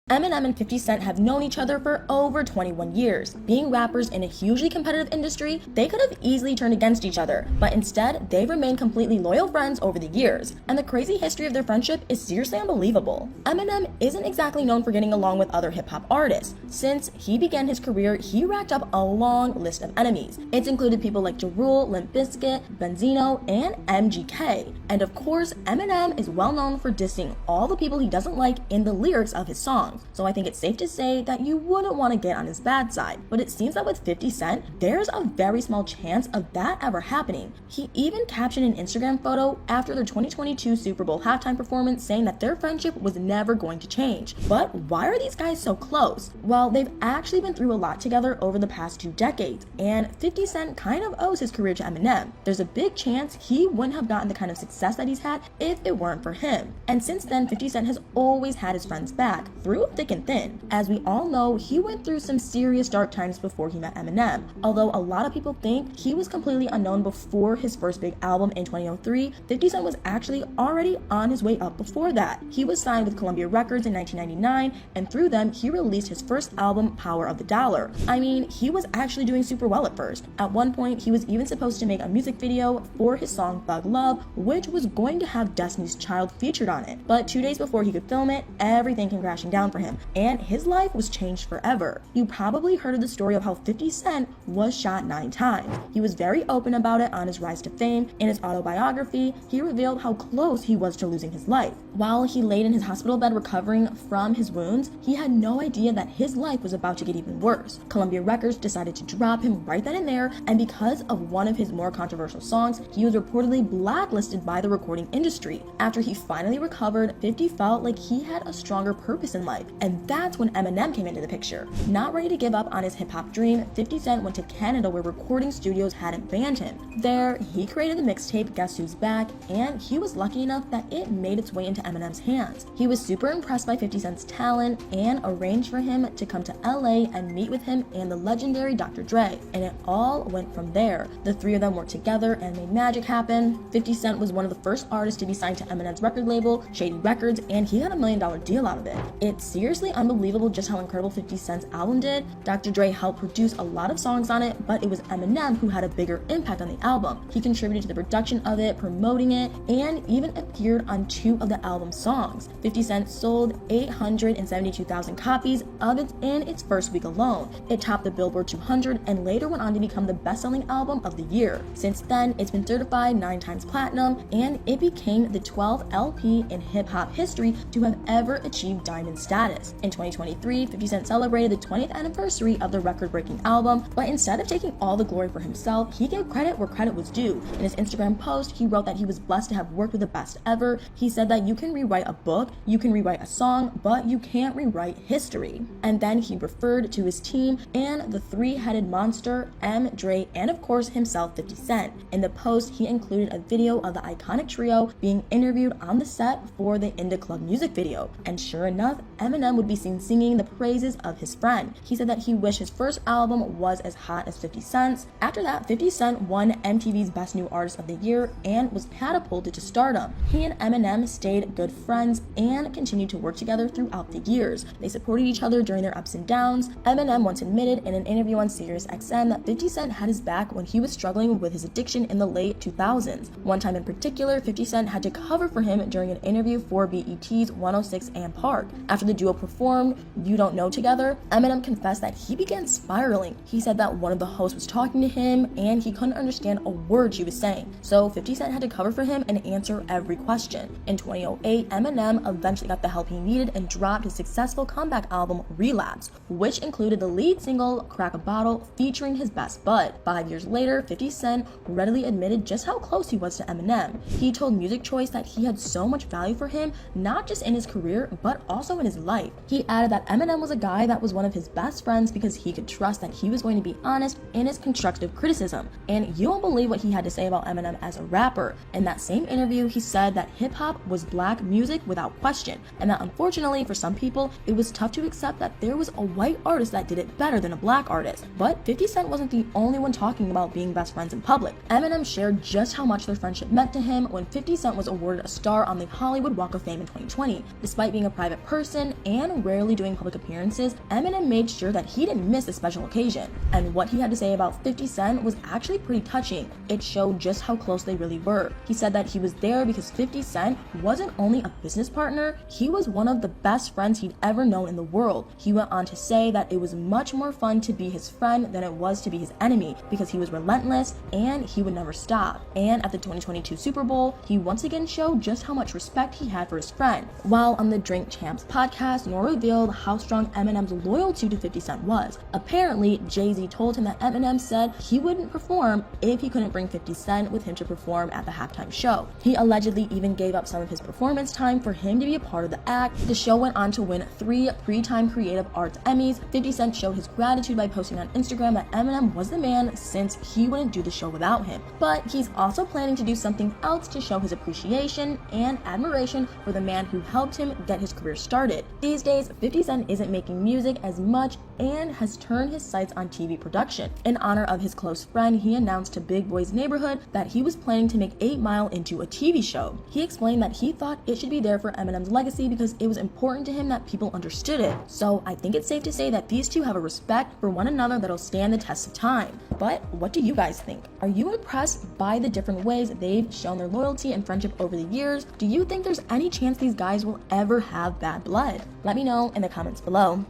Eminem and 50 Cent have known each other for over 21 years. Being rappers in a hugely competitive industry, they could have easily turned against each other, but instead, they've remained completely loyal friends over the years, and the crazy history of their friendship is seriously unbelievable. Eminem isn't exactly known for getting along with other hip-hop artists. Since he began his career, he racked up a long list of enemies. It's included people like Ja Rule, Limp Bizkit, Benzino, and MGK. And of course, Eminem is well known for dissing all the people he doesn't like in the lyrics of his songs. So I think it's safe to say that you wouldn't want to get on his bad side. But it seems that with 50 Cent, there's a very small chance of that ever happening. He even captioned an Instagram photo after their 2022 Super Bowl halftime performance saying that their friendship was never going to change. But why are these guys so close? Well, they've actually been through a lot together over the past 2 decades, and 50 Cent kind of owes his career to Eminem. There's a big chance he wouldn't have gotten the kind of success that he's had if it weren't for him. And since then, 50 Cent has always had his friends back, through thick and thin. As we all know, he went through some serious dark times before he met Eminem. Although a lot of people think he was completely unknown before his first big album in 2003, 50 Cent was actually already on his way up before that. He was signed with Columbia Records in 1999, and through them, he released his first album, Power of the Dollar. I mean, he was actually doing super well at first. At one point, he was even supposed to make a music video for his song Thug Love, which was going to have Destiny's Child featured on it. But 2 days before he could film it, everything came crashing down for him, and his life was changed forever. You probably heard of the story of how 50 Cent was shot 9 times. He was very open about it on his rise to fame. In his autobiography, he revealed how close he was to losing his life. While he laid in his hospital bed recovering from his wounds, he had no idea that his life was about to get even worse. Columbia Records decided to drop him right then and there, and because of one of his more controversial songs, he was reportedly blacklisted by the recording industry. After he finally recovered, 50 felt like he had a stronger purpose in life, and that's when Eminem came into the picture. Not ready to give up on his hip-hop dream, 50 Cent went to Canada where recording studios hadn't banned him. There, he created the mixtape Guess Who's Back, and he was lucky enough that it made its way into Eminem's hands. He was super impressed by 50 Cent's talent and arranged for him to come to LA and meet with him and the legendary Dr. Dre, and it all went from there. The three of them worked together and made magic happen. 50 Cent was one of the first artists to be signed to Eminem's record label, Shady Records, and he got $1 million deal out of it. It's seriously unbelievable just how incredible 50 Cent's album did. Dr. Dre helped produce a lot of songs on it, but it was Eminem who had a bigger impact on the album. He contributed to the production of it, promoting it, and even appeared on 2 of the album's songs. 50 Cent sold 872,000 copies of it in its first week alone. It topped the Billboard 200 and later went on to become the best-selling album of the year. Since then, it's been certified 9 times platinum, and it became the 12th LP in hip-hop history to have ever achieved diamond status. In 2023, 50 Cent celebrated the 20th anniversary of the record-breaking album, but instead of taking all the glory for himself, he gave credit where credit was due. In his Instagram post, he wrote that he was blessed to have worked with the best ever. He said that you can rewrite a book, you can rewrite a song, but you can't rewrite history. And then he referred to his team and the 3-headed monster, M, Dre, and of course himself, 50 Cent. In the post, he included a video of the iconic trio being interviewed on the set for the Indie Club music video. And sure enough, Eminem would be seen singing the praises of his friend. He said that he wished his first album was as hot as 50 Cent's. After that, 50 Cent won MTV's Best New Artist of the Year and was catapulted to stardom. He and Eminem stayed good friends and continued to work together throughout the years. They supported each other during their ups and downs. Eminem once admitted in an interview on SiriusXM that 50 Cent had his back when he was struggling with his addiction in the late 2000s. One time in particular, 50 Cent had to cover for him during an interview for BET's 106 & Park. After the duo performed You Don't Know together, Eminem confessed that he began spiraling. He said that one of the hosts was talking to him and he couldn't understand a word she was saying. So 50 Cent had to cover for him and answer every question. In 2008, Eminem eventually got the help he needed and dropped his successful comeback album Relapse, which included the lead single Crack a Bottle featuring his best bud. 5 years later, 50 Cent readily admitted just how close he was to Eminem. He told Music Choice that he had so much value for him, not just in his career, but also in his life. He added that Eminem was a guy that was one of his best friends because he could trust that he was going to be honest in his constructive criticism. And you won't believe what he had to say about Eminem as a rapper. In that same interview, he said that hip-hop was black music without question, and that unfortunately for some people, it was tough to accept that there was a white artist that did it better than a black artist. But 50 Cent wasn't the only one talking about being best friends in public. Eminem shared just how much their friendship meant to him when 50 Cent was awarded a star on the Hollywood Walk of Fame in 2020. Despite being a private person, and rarely doing public appearances, Eminem made sure that he didn't miss a special occasion. And what he had to say about 50 Cent was actually pretty touching. It showed just how close they really were. He said that he was there because 50 Cent wasn't only a business partner, he was one of the best friends he'd ever known in the world. He went on to say that it was much more fun to be his friend than it was to be his enemy because he was relentless and he would never stop. And at the 2022 Super Bowl, he once again showed just how much respect he had for his friend. While on the Drink Champs podcast, Nor revealed how strong Eminem's loyalty to 50 Cent was. Apparently, Jay-Z told him that Eminem said he wouldn't perform if he couldn't bring 50 Cent with him to perform at the halftime show. He allegedly even gave up some of his performance time for him to be a part of the act. The show went on to win 3 Pre-Time Creative Arts Emmys. 50 Cent showed his gratitude by posting on Instagram that Eminem was the man since he wouldn't do the show without him. But he's also planning to do something else to show his appreciation and admiration for the man who helped him get his career started. These days, 50 Cent isn't making music as much and has turned his sights on TV production. In honor of his close friend, he announced to Big Boy's Neighborhood that he was planning to make 8 Mile into a TV show. He explained that he thought it should be there for Eminem's legacy because it was important to him that people understood it. So I think it's safe to say that these two have a respect for one another that'll stand the test of time. But what do you guys think? Are you impressed by the different ways they've shown their loyalty and friendship over the years? Do you think there's any chance these guys will ever have bad blood? Let me know in the comments below.